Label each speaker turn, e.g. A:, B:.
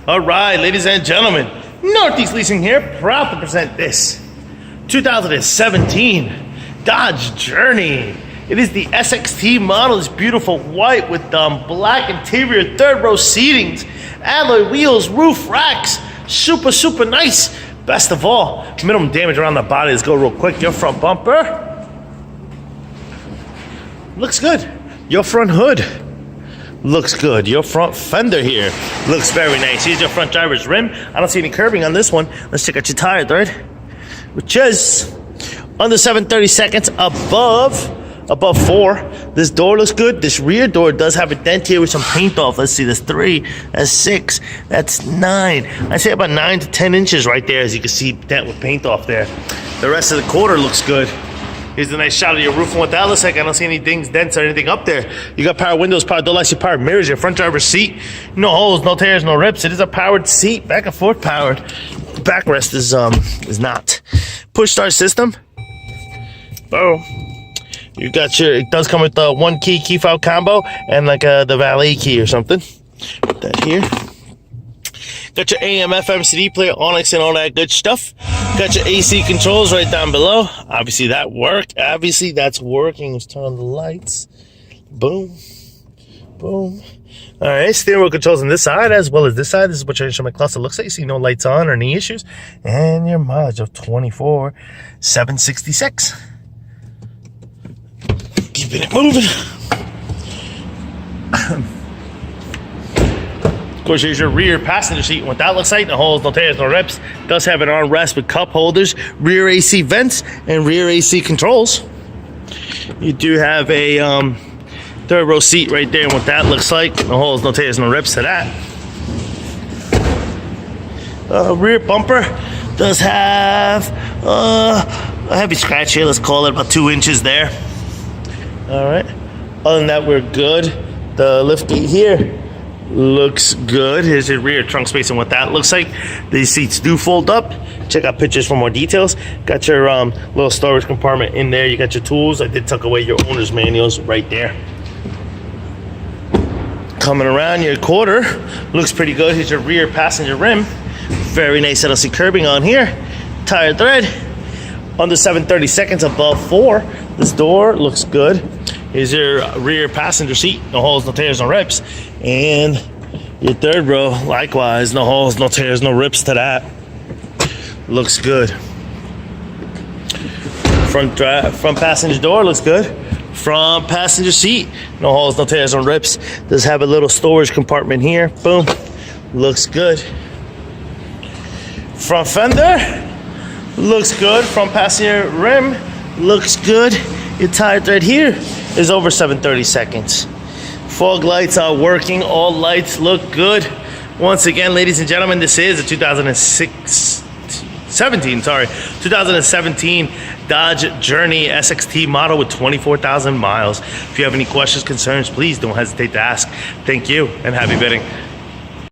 A: All right, ladies and gentlemen, Northeast Leasing here, proud to present this 2017 Dodge Journey. It is the SXT model. It's beautiful white with black interior, third row seatings, alloy wheels, roof racks, super nice. Best of all, minimum damage around the body. Let's go real quick. Your front bumper looks good. Your front hood looks good. Your front fender here looks very nice. Here's your front driver's rim. I don't see any curbing on this one. Let's check out your tire thread, which is under 7/32 above 4. This door looks good. This rear door does have a dent here with some paint off. Let's see, that's 3, that's 6, that's 9. I say about 9 to 10 inches right there, as you can see, dent with paint off there. The rest of the quarter looks good. Here's a nice shot of your roof and what that looks like. I don't see any dings, dents, or anything up there. You got power windows, power door lights, your power mirrors, your front driver's seat. No holes, no tears, no rips. It is a powered seat, back and forth powered. The backrest is not. Push start system. Boom. You got your, it does come with the 1 key fob combo and like the valet key or something. Put that here. Got your AM, FM, CD player, Onyx, and all that good stuff. Got your AC controls right down below. Obviously that worked. Obviously that's working. Let's turn on the lights. Boom. Boom. All right, steering wheel controls on this side as well as this side. This is what your instrument cluster looks like. You see no lights on or any issues. And your mileage of 24,766. Keeping it moving. Of course, here's your rear passenger seat. What that looks like, no holes, no tears, no rips. Does have an armrest with cup holders, rear AC vents, and rear AC controls. You do have a third row seat right there, and what that looks like, no holes, no tears, no rips to that. Rear bumper does have a heavy scratch here, let's call it about 2 inches there. All right, other than that, we're good. The lift gate here looks good. Here's your rear trunk space and what that looks like. These seats do fold up. Check out pictures for more details. Got your little storage compartment in there. You got your tools. I did tuck away your owner's manuals right there. Coming around, your quarter looks pretty good. Here's your rear passenger rim. Very nice. I don't see curbing on here. Tire thread under 7/32 above 4. This door looks good. Here's your rear passenger seat. No holes, no tears, no rips. And your third row, likewise, no holes, no tears, no rips to that. Looks good. Front passenger door looks good. Front passenger seat, no holes, no tears, no rips. Does have a little storage compartment here. Boom. Looks good. Front fender looks good. Front passenger rim looks good. Your tire thread here is over 7/32. Fog lights are working. All lights look good. Once again, ladies and gentlemen, this is a 2017 Dodge Journey SXT model with 24,000 miles. If you have any questions, concerns, please don't hesitate to ask. Thank you and happy bidding.